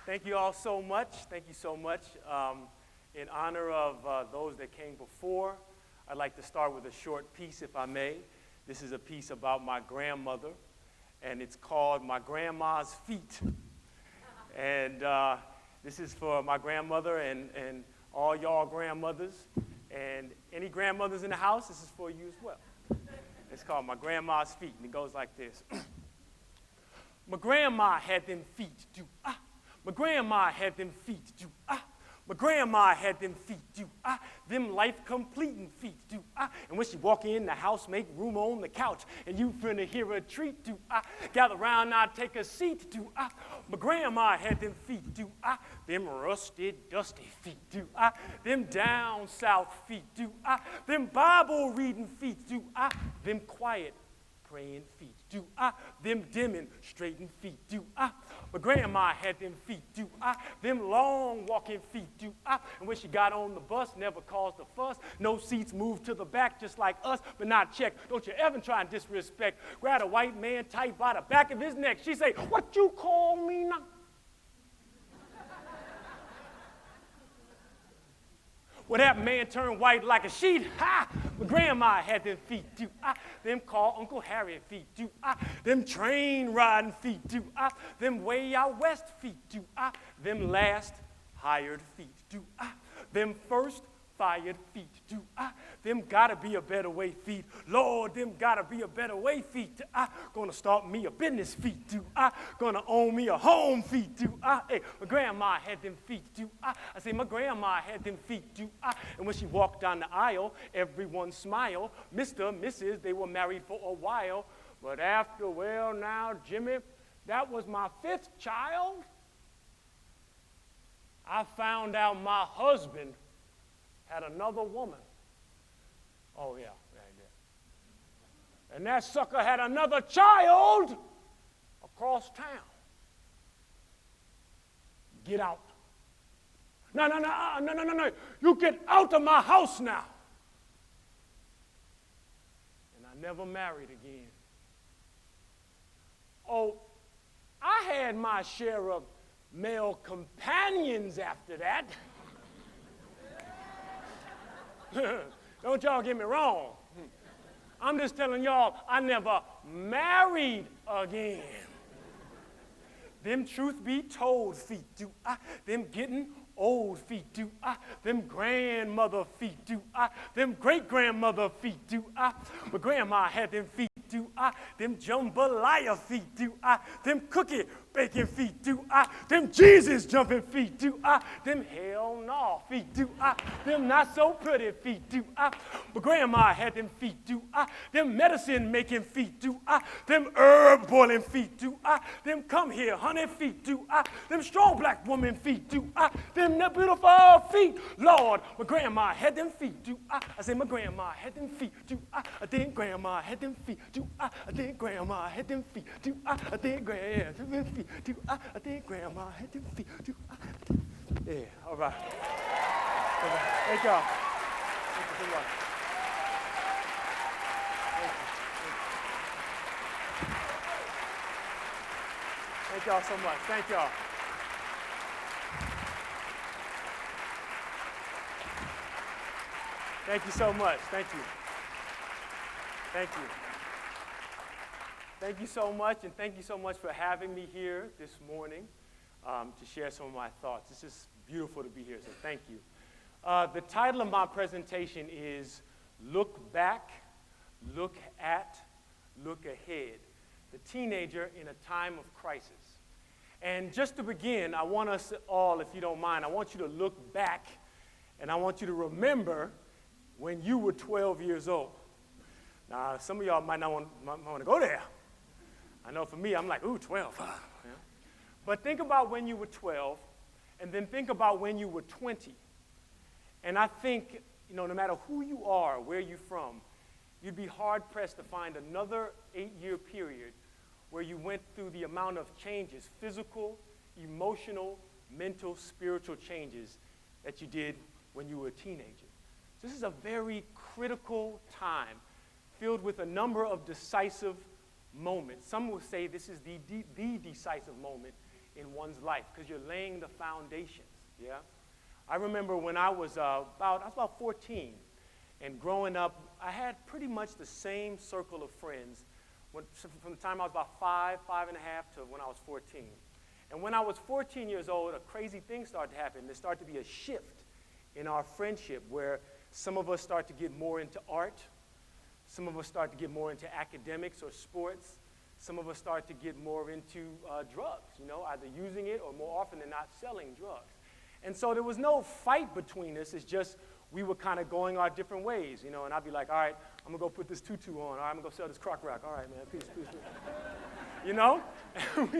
Thank you all so much. Thank you so much. In honor of those that came before, I'd like to start with a short piece, if I may. This is a piece about my grandmother, and it's called My Grandma's Feet. And this is for my grandmother and all y'all grandmothers. And any grandmothers in the house, this is for you as well. It's called My Grandma's Feet, and it goes like this. My grandma had them feet, do ah. My grandma had them feet, do ah. My grandma had them feet, do ah. Them life-completing feet, do ah. And when she walk in the house, make room on the couch, and you finna hear a treat, do ah. Gather round, now take a seat, do ah. My grandma had them feet, do ah. Them rusted, dusty feet, do ah. Them down south feet, do ah. Them Bible-reading feet, do ah. Them quiet, praying feet, do ah. Them demonstrating feet, do ah. My grandma had them feet, do ah. Them long walking feet, do ah. And when she got on the bus, never caused a fuss. No seats moved to the back just like us, but not checked. Don't you ever try and disrespect. Grab a white man tight by the back of his neck. She say, "What you call me now?" Well, that man turned white like a sheet. Ha! My grandma had them feet, do ah. Them call Uncle Harry feet, do ah. Them train riding feet, do ah. Them way out west feet, do ah. Them last hired feet, do ah. Them first fired feet, do ah. Them gotta be a better way feet. Lord, them gotta be a better way feet. Ah, gonna start me a business feet, do ah. Gonna own me a home feet, do ah. Hey, my grandma had them feet, do ah. I say my grandma had them feet, do ah. And when she walked down the aisle, everyone smiled. Mr., Mrs., they were married for a while. But after, well now, Jimmy, that was my 5th child. I found out my husband had another woman. Oh, yeah, right there. And that sucker had another child across town. Get out. No. You get out of my house now. And I never married again. Oh, I had my share of male companions after that. Don't y'all get me wrong. I'm just telling y'all, I never married again. Them truth be told feet, do I? Them getting old feet, do I? Them grandmother feet, do I? Them great-grandmother feet, do I? My grandma had them feet, do I? Them jambalaya feet, do I? Them cookie baking feet, do I? Them Jesus jumping feet, do I? Them hell no feet, do I? Them not so pretty feet, do I? My grandma had them feet, do I? Them medicine making feet, do I? Them herb boiling feet, do I? Them come here honey feet, do I? Them strong black woman feet, do I? Them beautiful feet, Lord. My grandma had them feet, do I? I say my grandma had them feet, do I? I think grandma had them feet, do I? I think grandma had them feet, do I? I think grandma had them feet. Do I think grandma had them feet? Do I? Yeah, all right. Thank y'all. Thank you so much. Thank y'all so much. Thank y'all. Thank you so much. Thank you. Thank you. Thank you so much, and thank you so much for having me here this morning to share some of my thoughts. It's just beautiful to be here, so thank you. The title of my presentation is Look Back, Look At, Look Ahead, the teenager in a time of crisis. And just to begin, I want us all, if you don't mind, I want you to look back, and I want you to remember when you were 12 years old. Now, some of y'all might not want to go there. I know for me, I'm like, ooh, 12. Yeah. But think about when you were 12, and then think about when you were 20. And I think, no matter who you are, where you're from, you'd be hard-pressed to find another 8-year period where you went through the amount of changes, physical, emotional, mental, spiritual changes that you did when you were a teenager. So this is a very critical time filled with a number of decisive moments. Some will say this is the decisive moment in one's life because you're laying the foundations, yeah? I remember when I was about 14, and growing up, I had pretty much the same circle of friends from the time I was about 5 and a half, to when I was 14. And when I was 14 years old, a crazy thing started to happen. There started to be a shift in our friendship where some of us start to get more into art. Some of us start to get more into academics or sports. Some of us start to get more into drugs, you know, either using it or more often than not selling drugs. And so there was no fight between us. It's just we were kind of going our different ways, you know, and I'd be like, all right, I'm going to go put this tutu on. All right, I'm going to go sell this crock rack. All right, man, peace. You know? And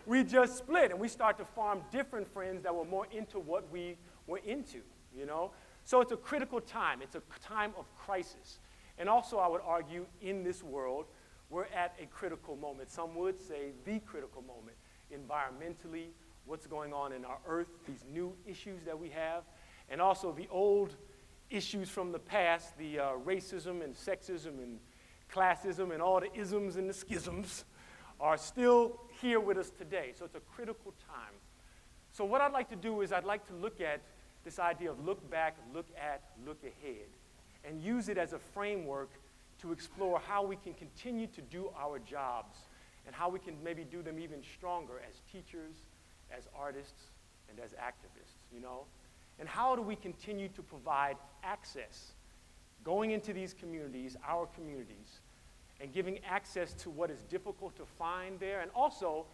we just split, and we start to form different friends that were more into what we were into, you know? So it's a critical time. It's a time of crisis. And also, I would argue, in this world, we're at a critical moment. Some would say the critical moment. Environmentally, what's going on in our earth, these new issues that we have, and also the old issues from the past, the racism and sexism and classism and all the isms and the schisms are still here with us today. So it's a critical time. So what I'd like to do is I'd like to look at this idea of look back, look ahead, and use it as a framework to explore how we can continue to do our jobs and how we can maybe do them even stronger as teachers, as artists, and as activists, you know? And how do we continue to provide access, going into these communities, our communities, and giving access to what is difficult to find there, and also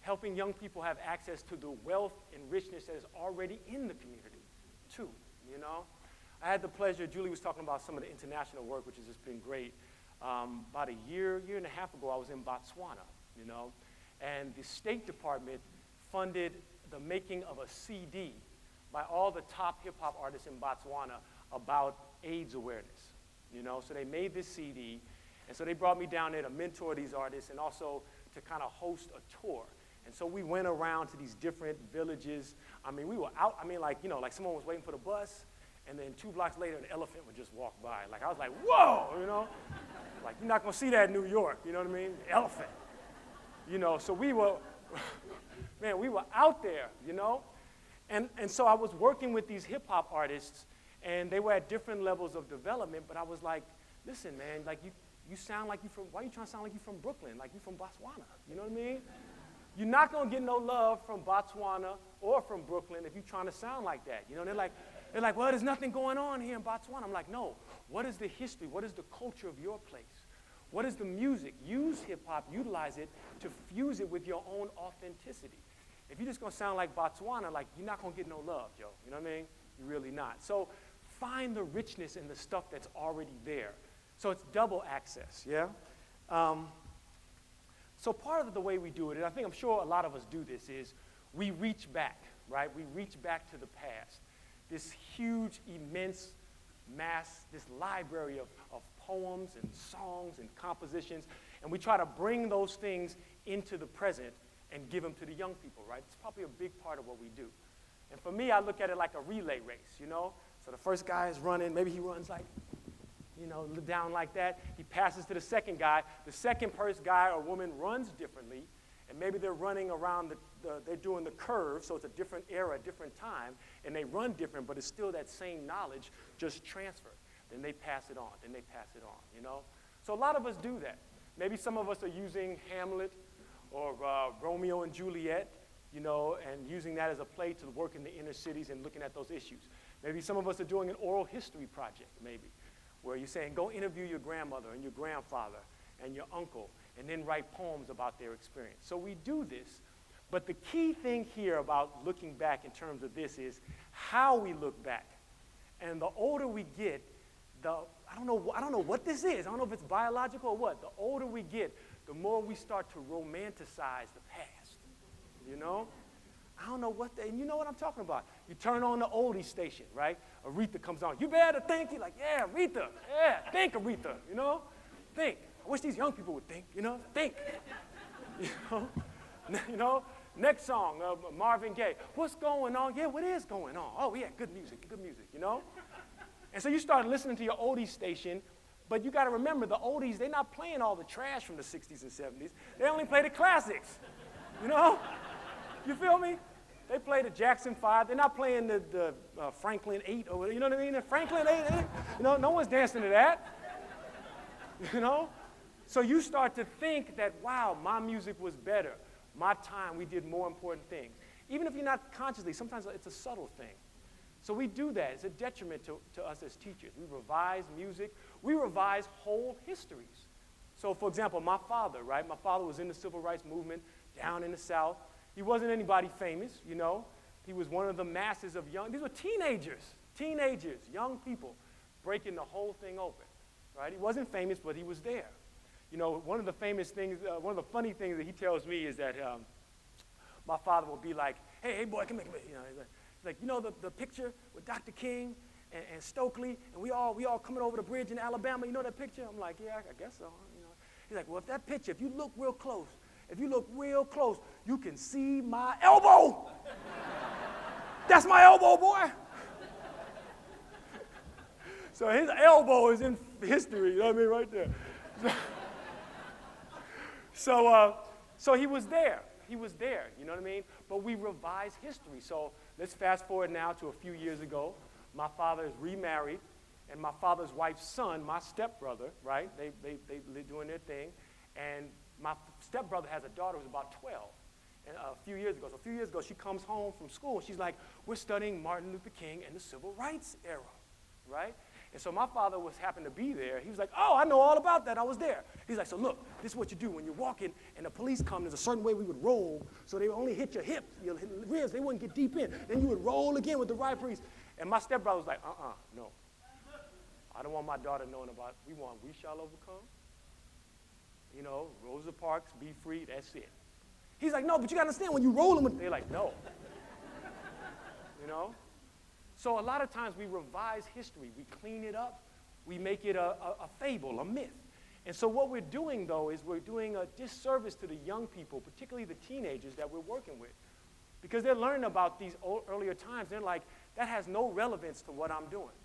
helping young people have access to the wealth and richness that is already in the community, too, you know? I had the pleasure, Julie was talking about some of the international work, which has just been great. About a year and a half ago, I was in Botswana, you know, and the State Department funded the making of a CD by all the top hip-hop artists in Botswana about AIDS awareness, you know? So they made this CD, and so they brought me down there to mentor these artists and also to kind of host a tour. And so we went around to these different villages. I mean, we were out, I mean, like, you know, like someone was waiting for the bus, and then 2 blocks later, an elephant would just walk by. Like, I was like, whoa, you know? Like, you're not gonna see that in New York, you know what I mean? Elephant. You know, so we were, man, we were out there, you know? And so I was working with these hip-hop artists, and they were at different levels of development, but I was like, listen, man, like, you sound like you from, why are you trying to sound like you from Brooklyn, like you from Botswana, you know what I mean? You're not gonna get no love from Botswana or from Brooklyn if you're trying to sound like that, you know? They're like, well, there's nothing going on here in Botswana. I'm like, no, what is the history? What is the culture of your place? What is the music? Use hip-hop, utilize it to fuse it with your own authenticity. If you're just gonna sound like Botswana, like, you're not gonna get no love, Joe, you know what I mean? You're really not. So find the richness in the stuff that's already there. So it's double access, yeah? So part of the way we do it, and I'm sure a lot of us do this, is we reach back, right? We reach back to the past. This huge, immense mass, this library of poems and songs and compositions, and we try to bring those things into the present and give them to the young people, right? It's probably a big part of what we do. And for me, I look at it like a relay race, you know? So the first guy is running, maybe he runs like, you know, down like that. He passes to the second guy. The second guy or woman runs differently, and maybe they're running around, they're doing the curve, so it's a different era, a different time, and they run different, but it's still that same knowledge, just transferred. Then they pass it on, you know? So a lot of us do that. Maybe some of us are using Hamlet or Romeo and Juliet, you know, and using that as a play to work in the inner cities and looking at those issues. Maybe some of us are doing an oral history project, maybe, where you're saying, go interview your grandmother and your grandfather and your uncle, and then write poems about their experience. So we do this, but the key thing here about looking back in terms of this is how we look back. And the older we get, I don't know what this is. I don't know if it's biological or what. The older we get, the more we start to romanticize the past, you know? I don't know and you know what I'm talking about. You turn on the oldie station, right? Aretha comes on. You better think. You're like, yeah, Aretha. Yeah, think, Aretha, you know? Think. I wish these young people would think, you know? Think. You know? Next song, Marvin Gaye. What's going on? Yeah, what is going on? Oh, yeah, good music, you know? And so you start listening to your oldies station, but you got to remember the oldies, they're not playing all the trash from the 60s and 70s. They only play the classics, you know? You feel me? They play the Jackson 5. They're not playing the Franklin 8 or, you know what I mean? The Franklin 8, you know, no one's dancing to that. You know? So you start to think that, wow, my music was better. My time, we did more important things. Even if you're not consciously, sometimes it's a subtle thing. So we do that. It's a detriment to us as teachers. We revise music. We revise whole histories. So, for example, my father, right? My father was in the civil rights movement down in the South. He wasn't anybody famous, you know. He was one of the masses of these were teenagers, young people, breaking the whole thing open, right? He wasn't famous, but he was there. You know, one of the famous things, one of the funny things that he tells me is that my father will be like, hey, boy, come here. You know, he's like, you know the picture with Dr. King and Stokely, and we all coming over the bridge in Alabama, you know that picture? I'm like, yeah, I guess so. You know. He's like, well, if that picture, if you look real close, you can see my elbow. That's my elbow, boy. So his elbow is in history, you know what I mean, right there. So he was there. He was there, you know what I mean? But we revise history. So let's fast forward now to a few years ago. My father is remarried, and my father's wife's son, my stepbrother, right? They're doing their thing. And my stepbrother has a daughter who's about 12. And a few years ago, she comes home from school. She's like, we're studying Martin Luther King and the civil rights era, right? And so my father happened to be there. He was like, oh, I know all about that. I was there. He's like, so look, this is what you do. When you're walking and the police come, there's a certain way we would roll so they would only hit your hips, your ribs. They wouldn't get deep in. Then you would roll again with the right priest. And my stepbrother was like, no. I don't want my daughter knowing about it. We shall overcome. You know, Rosa Parks, be free, that's it. He's like, no, but you got to understand, when you roll them, they're like, no. You know? So a lot of times we revise history. We clean it up. We make it a fable, a myth. And so what we're doing, though, is we're doing a disservice to the young people, particularly the teenagers that we're working with. Because they're learning about these earlier times. They're like, that has no relevance to what I'm doing.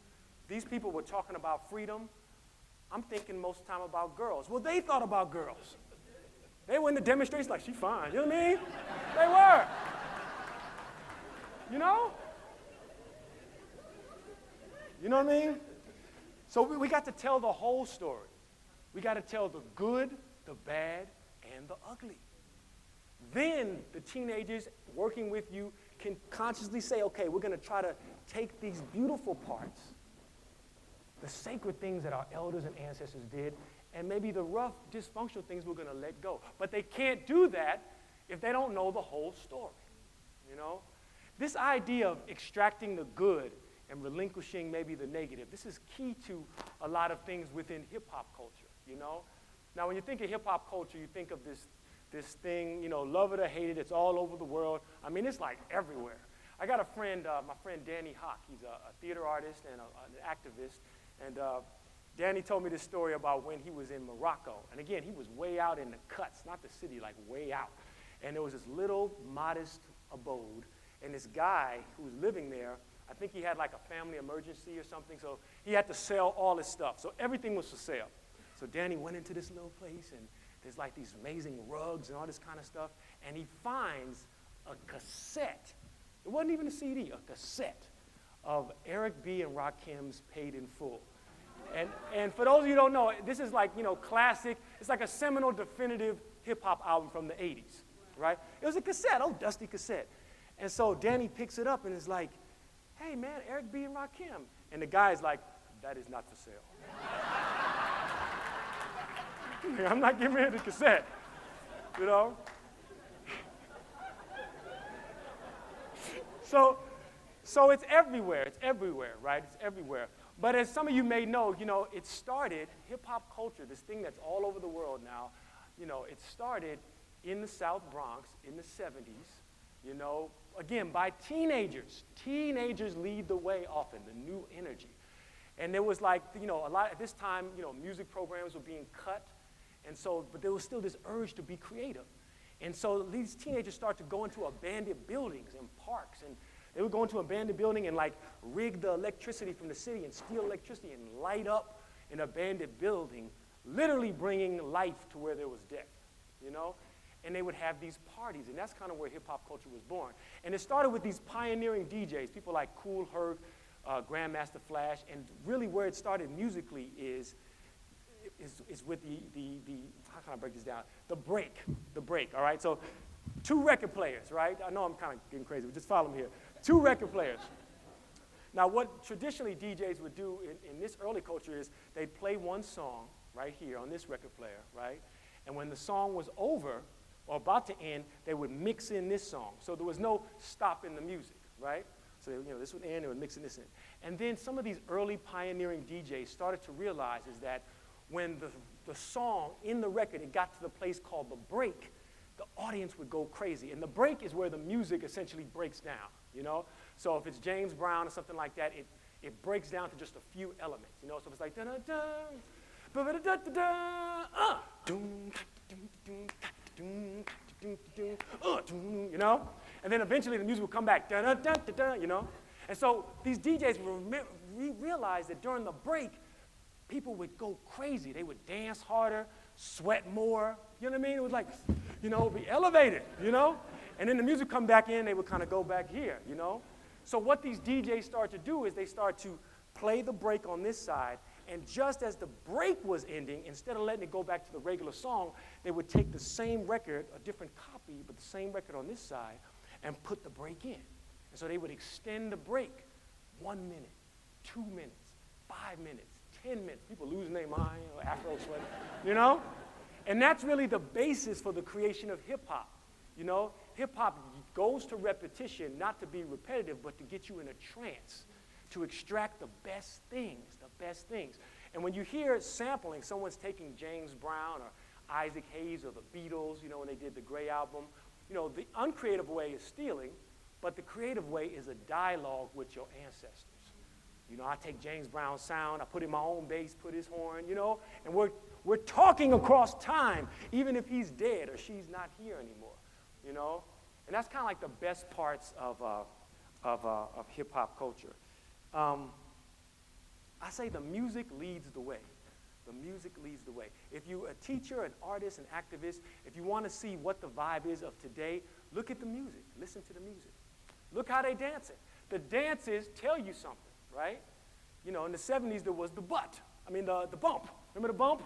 These people were talking about freedom. I'm thinking most of the time about girls. Well, they thought about girls. They were in the demonstrations like, she's fine. You know what I mean? They were. You know? You know what I mean? So we got to tell the whole story. We got to tell the good, the bad, and the ugly. Then the teenagers working with you can consciously say, okay, we're going to try to take these beautiful parts, the sacred things that our elders and ancestors did, and maybe the rough, dysfunctional things we're going to let go. But they can't do that if they don't know the whole story, you know? This idea of extracting the good and relinquishing maybe the negative, this is key to a lot of things within hip-hop culture, you know? Now, when you think of hip-hop culture, you think of this thing, you know, love it or hate it, it's all over the world. I mean, it's like everywhere. I got a friend, my friend Danny Hawk. He's a theater artist and an activist. And Danny told me this story about when he was in Morocco. And again, he was way out in the cuts, not the city, like way out. And there was this little modest abode. And this guy who was living there, I think he had like a family emergency or something, so he had to sell all his stuff. So everything was for sale. So Danny went into this little place, and there's like these amazing rugs and all this kind of stuff. And he finds a cassette. It wasn't even a CD, a cassette of Eric B. and Rakim's Paid in Full. And for those of you who don't know, this is like, you know, classic. It's like a seminal, definitive hip-hop album from the 80s, right? It was a cassette, old dusty cassette. And so Danny picks it up and is like, hey, man, Eric B. and Rakim. And the guy's like, that is not for sale. I'm not giving you the cassette, you know? So it's everywhere, right? It's everywhere. But as some of you may know, it started, hip-hop culture, this thing that's all over the world now, it started in the South Bronx in the 70s, again, by teenagers. Teenagers lead the way often, the new energy. And there was like, a lot, at this time, music programs were being cut, but there was still this urge to be creative. And so these teenagers start to go into abandoned buildings and parks, and they would go into an abandoned building and like rig the electricity from the city and steal electricity and light up an abandoned building, literally bringing life to where there was death, and they would have these parties, and that's kind of where hip-hop culture was born. And it started with these pioneering DJs, people like Kool Herc, Grandmaster Flash, and really where it started musically is with the how can I break this down? The break, all right? So 2 record players, right? I know I'm kind of getting crazy, but just follow me here. 2 record players. Now, what traditionally DJs would do in this early culture is they'd play one song right here on this record player, right? And when the song was over or about to end, they would mix in this song. So there was no stop in the music, right? So this would end, they would mix in this in. And then some of these early pioneering DJs started to realize is that when the song in the record, it got to the place called the break, the audience would go crazy. And the break is where the music essentially breaks down, you know? So if it's James Brown or something like that, it breaks down to just a few elements, you know? So if it's like da-da-da, ba-ba-da-da-da-da, you know? And then eventually the music will come back, da-da-da-da-da, you know? And so these DJs realized that during the break, people would go crazy. They would dance harder, sweat more, you know what I mean? It was like, you know, be elevated, you know? And then the music come back in, they would kind of go back here, you know? So what these DJs start to do is they start to play the break on this side, and just as the break was ending, instead of letting it go back to the regular song, they would take the same record, a different copy, but the same record on this side, and put the break in. And so they would extend the break 1 minute, 2 minutes, 5 minutes, 10 minutes. People losing their mind, afro sweating, you know? And that's really the basis for the creation of hip-hop, you know? Hip-hop goes to repetition, not to be repetitive, but to get you in a trance, to extract the best things, the best things. And when you hear sampling, someone's taking James Brown or Isaac Hayes or the Beatles, you know, when they did the Grey album, you know, the uncreative way is stealing, but the creative way is a dialogue with your ancestors. You know, I take James Brown's sound, I put in my own bass, put his horn, you know, and we're talking across time, even if he's dead or she's not here anymore, you know? And that's kind of like the best parts of hip-hop culture. I say the music leads the way. The music leads the way. If you're a teacher, an artist, an activist, if you want to see what the vibe is of today, look at the music. Listen to the music. Look how they dance it. The dances tell you something, right? You know, in the 70s, there was the butt. I mean, the bump. Remember the bump?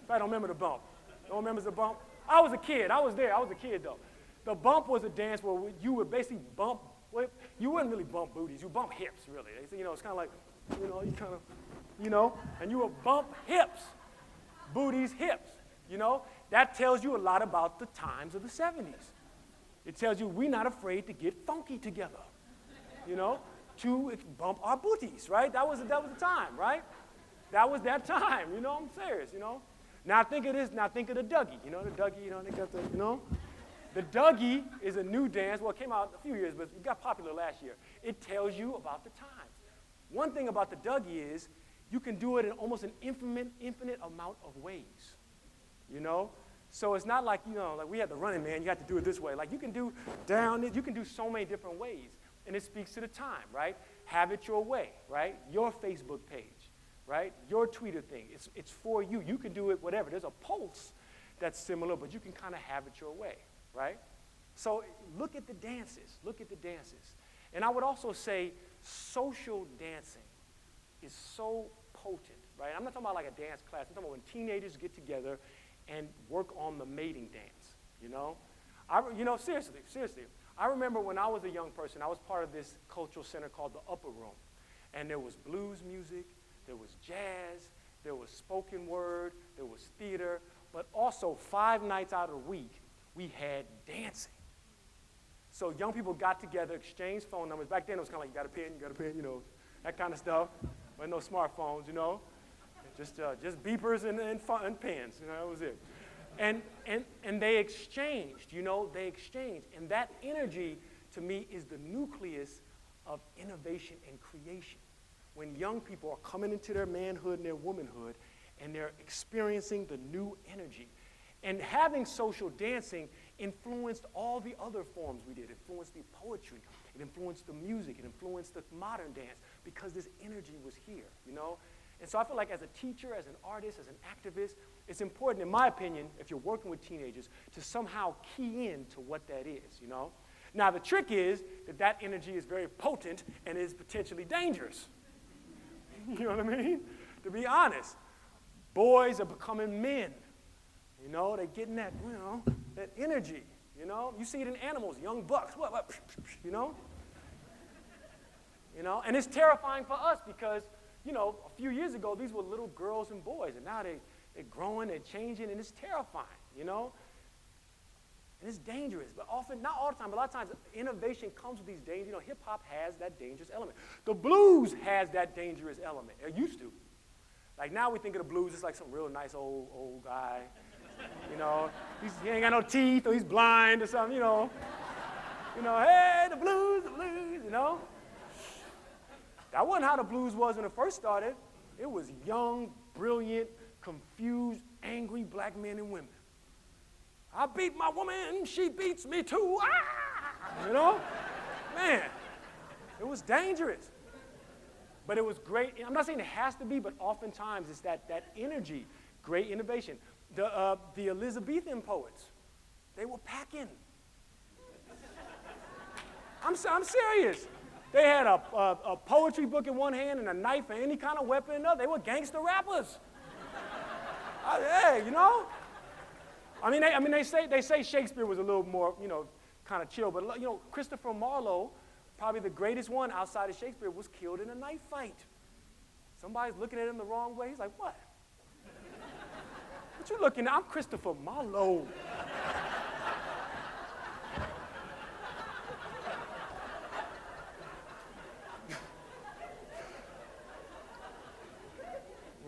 I don't remember the bump. No one remembers the bump? I was a kid. I was there. I was a kid, though. The bump was a dance where you would basically bump. Well, you wouldn't really bump booties. You bump hips, really. You know, it's kind of like, you know, you kind of, you know, and you would bump hips, booties, hips, you know. That tells you a lot about the times of the 70s. It tells you we're not afraid to get funky together, you know, to bump our booties, right? That was the time, right? That was that time, you know, I'm serious, you know. Now think of this, now think of the Dougie, you know, the Dougie, you know, they got the, you know. The Dougie is a new dance, well, it came out a few years, but it got popular last year. It tells you about the times. One thing about the Dougie is you can do it in almost an infinite amount of ways, you know? So it's not like, you know, like we had the Running Man, you have to do it this way. Like you can do you can do so many different ways, and it speaks to the time, right? Have it your way, right? Your Facebook page, right? Your Twitter thing, it's for you. You can do it whatever. There's a pulse that's similar, but you can kind of have it your way, right? So look at the dances, look at the dances. And I would also say social dancing is so potent, right? I'm not talking about like a dance class. I'm talking about when teenagers get together and work on the mating dance, you know? Seriously. I remember when I was a young person, I was part of this cultural center called the Upper Room. And there was blues music, there was jazz, there was spoken word, there was theater, but also 5 nights out of the week, we had dancing. So young people got together, exchanged phone numbers. Back then it was kind of like, you got a pen, you know, that kind of stuff. But no smartphones, you know. Just beepers and pens, you know, that was it. And they exchanged, you know, And that energy, to me, is the nucleus of innovation and creation. When young people are coming into their manhood and their womanhood, and they're experiencing the new energy. And having social dancing influenced all the other forms we did. It influenced the poetry. It influenced the music. It influenced the modern dance because this energy was here, you know? And so I feel like as a teacher, as an artist, as an activist, it's important, in my opinion, if you're working with teenagers, to somehow key in to what that is, you know? Now, the trick is that that energy is very potent and is potentially dangerous. You know what I mean? To be honest, boys are becoming men. You know, they're getting that, you know, that energy, you know? You see it in animals, young bucks, what, you know? You know, and it's terrifying for us because, you know, a few years ago, these were little girls and boys, and now they're growing, they're changing, and it's terrifying, you know? And it's dangerous, but often, not all the time, but a lot of times, innovation comes with these dangers. You know, hip-hop has that dangerous element. The blues has that dangerous element. It used to. Like, now we think of the blues, it's like some real nice old guy. You know, he ain't got no teeth, or he's blind or something, you know. You know, hey, the blues, you know. That wasn't how the blues was when it first started. It was young, brilliant, confused, angry black men and women. I beat my woman, she beats me too. Ah! You know? Man, it was dangerous. But it was great. I'm not saying it has to be, but oftentimes it's that energy, great innovation. The Elizabethan poets, they were packing. I'm serious. They had a poetry book in one hand and a knife and any kind of weapon in the other. They were gangster rappers. Hey, you know? They say Shakespeare was a little more, you know, kind of chill, but you know, Christopher Marlowe, probably the greatest one outside of Shakespeare, was killed in a knife fight. Somebody's looking at him the wrong way. He's like, what? What you looking at? I'm Christopher Marlowe.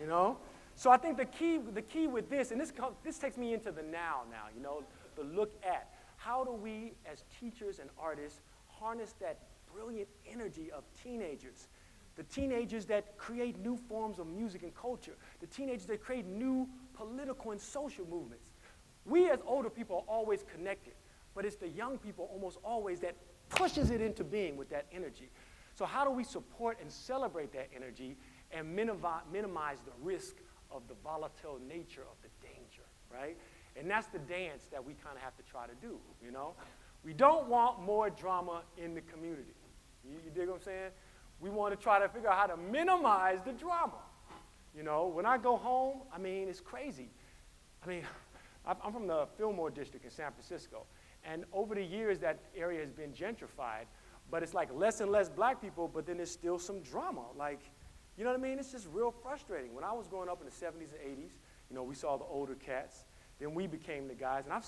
You know? So I think the key with this, and this takes me into the now, you know, the look at. How do we, as teachers and artists, harness that brilliant energy of teenagers? The teenagers that create new forms of music and culture. The teenagers that create new political and social movements. We as older people are always connected, but it's the young people almost always that pushes it into being with that energy. So how do we support and celebrate that energy and minimize the risk of the volatile nature of the danger, right? And that's the dance that we kind of have to try to do, you know? We don't want more drama in the community. You dig what I'm saying? We want to try to figure out how to minimize the drama. You know, when I go home, I mean, it's crazy. I mean, I'm from the Fillmore district in San Francisco, and over the years, that area has been gentrified, but it's like less and less black people, but then there's still some drama. Like, you know what I mean? It's just real frustrating. When I was growing up in the 70s and 80s, you know, we saw the older cats. Then we became the guys. And I've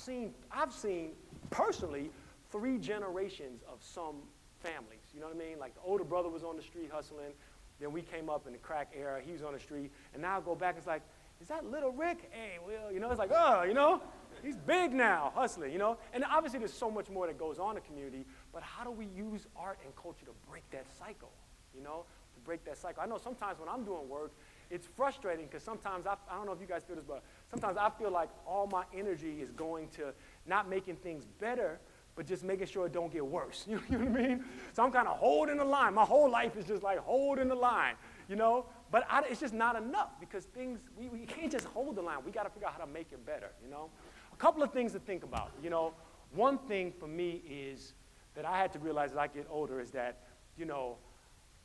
seen personally 3 generations of some families. You know what I mean? Like the older brother was on the street hustling. Then we came up in the crack era. He was on the street. And now I go back, it's like, is that little Rick? Hey, Will, you know, it's like, oh, you know, he's big now, hustling, you know? And obviously there's so much more that goes on in the community, but how do we use art and culture to break that cycle, you know? To break that cycle. I know sometimes when I'm doing work, it's frustrating because sometimes, I don't know if you guys feel this, but sometimes I feel like all my energy is going to not making things better, but just making sure it don't get worse. You know what I mean? So I'm kind of holding the line. My whole life is just like holding the line, you know? But it's just not enough because things, we can't just hold the line. We got to figure out how to make it better, you know? A couple of things to think about, you know? One thing for me is that I had to realize as I get older is that, you know,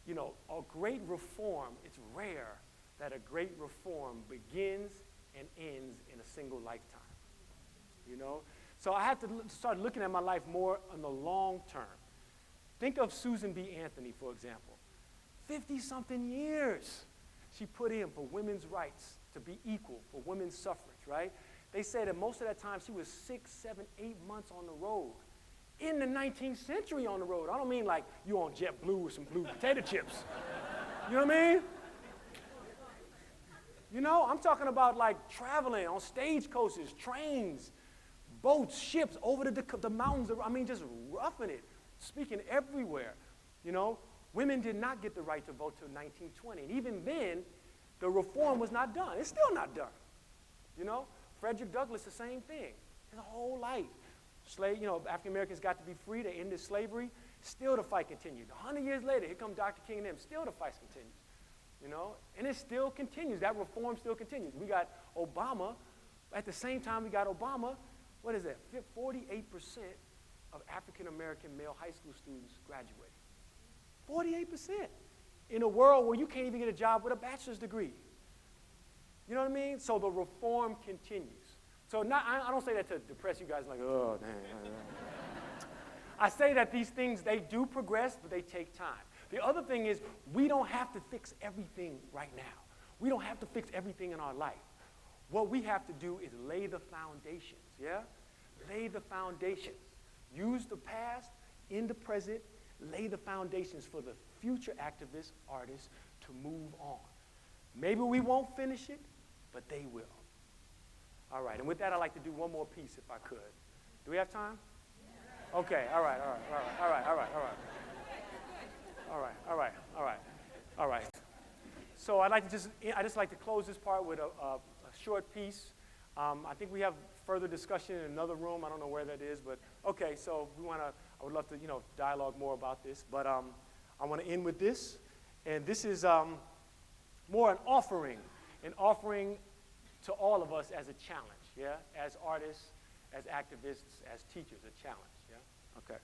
a great reform, it's rare that a great reform begins and ends in a single lifetime, you know? So I had to start looking at my life more on the long term. Think of Susan B. Anthony, for example. 50-something years she put in for women's rights to be equal, for women's suffrage, right? They say that most of that time she was 6, 7, 8 months on the road. In the 19th century on the road. I don't mean like you on JetBlue with some blue potato chips. You know what I mean? You know, I'm talking about like traveling on stagecoaches, trains, boats, ships, over the mountains. I mean, just roughing it, speaking everywhere. You know, women did not get the right to vote till 1920. And even then, the reform was not done. It's still not done. You know, Frederick Douglass, the same thing. His whole life. African Americans got to be free. They ended slavery. Still the fight continued. 100 years later, here come Dr. King and them. Still the fight continues. you know, and it still continues. That reform still continues. We got Obama. At the same time we got Obama, what is that? 48% of African-American male high school students graduating. 48%. In a world where you can't even get a job with a bachelor's degree. You know what I mean? So the reform continues. So I don't say that to depress you guys like, oh, damn. I say that these things, they do progress, but they take time. The other thing is we don't have to fix everything right now. We don't have to fix everything in our life. What we have to do is lay the foundations, yeah? Lay the foundations. Use the past in the present, lay the foundations for the future activists, artists to move on. Maybe we won't finish it, but they will. All right, and with that, I'd like to do one more piece if I could. Do we have time? Okay, all right. So I just like to close this part with a short piece. I think we have further discussion in another room. I don't know where that is, but okay. So I would love to, dialogue more about this. But I want to end with this, and this is more an offering to all of us as a challenge. Yeah, as artists, as activists, as teachers, a challenge. Yeah. Okay.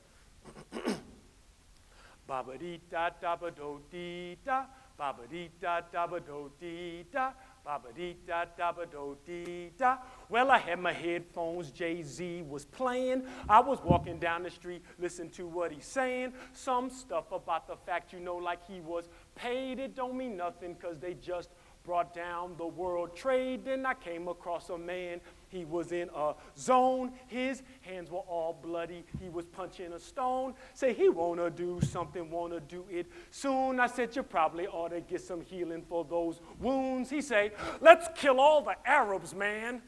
Ba-ba-dee-da-da-ba-do-dee-da, ba-ba-dee-da-da-ba-do-dee-da, ba-ba-dee-da-da-ba-do-dee-da. Well, I had my headphones, Jay-Z was playing. I was walking down the street, listening to what he's saying. Some stuff about the fact, like he was paid. It don't mean nothing because they just brought down the world trade. Then I came across a man. He was in a zone. His hands were all bloody. He was punching a stone. Say he wanna do something, wanna do it soon. I said you probably ought to get some healing for those wounds. He say, let's kill all the Arabs, man.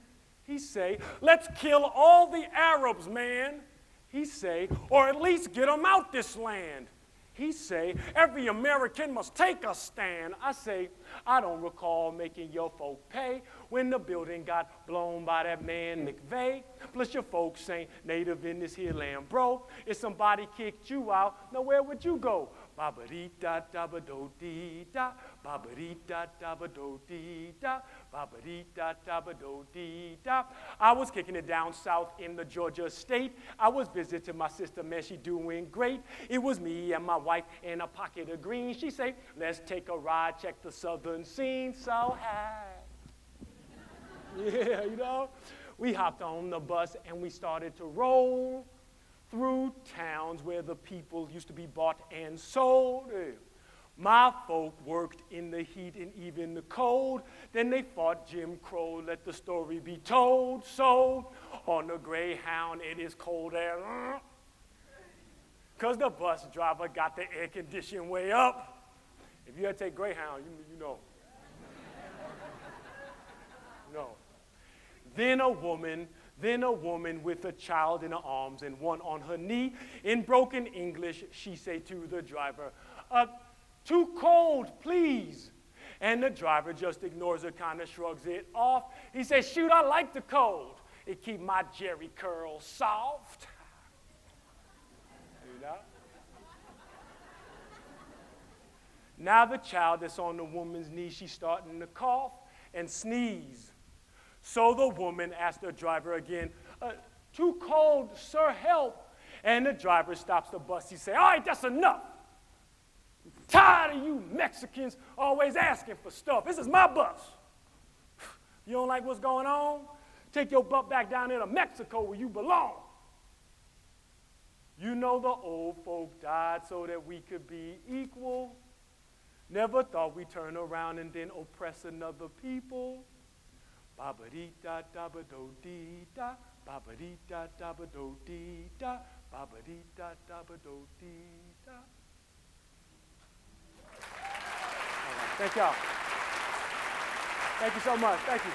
He say, let's kill all the Arabs, man. He say, or at least get them out this land. He say, every American must take a stand. I say, I don't recall making your folk pay when the building got blown by that man McVeigh. Plus your folks ain't native in this here land, bro. If somebody kicked you out, now where would you go? Ba-ba-dee-da-da-ba-do-dee-da, ba-ba-dee-da-da-ba-do-dee-da, ba-ba-dee-da-da-ba-do-dee-da. I was kicking it down south in the Georgia state. I was visiting my sister, man, she doing great. It was me and my wife in a pocket of green. She say, let's take a ride, check the southern scene, so high. Yeah, we hopped on the bus and we started to roll through towns where the people used to be bought and sold. My folk worked in the heat and even the cold. Then they fought Jim Crow, let the story be told. So on the Greyhound, it is cold air. Because the bus driver got the air conditioning way up. If you had to take Greyhound, you know. No. Then a woman with a child in her arms and one on her knee. In broken English, she say to the driver, too cold, please. And the driver just ignores her, kind of shrugs it off. He says, shoot, I like the cold. It keep my jerry curls soft. Now the child that's on the woman's knee, she's starting to cough and sneeze. So the woman asked the driver again, too cold, sir, help. And the driver stops the bus. He say, all right, that's enough. I'm tired of you Mexicans always asking for stuff. This is my bus. You don't like what's going on? Take your butt back down there to Mexico where you belong. You know the old folk died so that we could be equal. Never thought we'd turn around and then oppress another people. Ba-ba-dee-da-da-ba-do-dee-da, ba-ba-dee-da-da-ba-do-dee-da, ba-ba-dee-da-da-ba-do-dee-da. All right, thank y'all. Thank you so much. Thank you.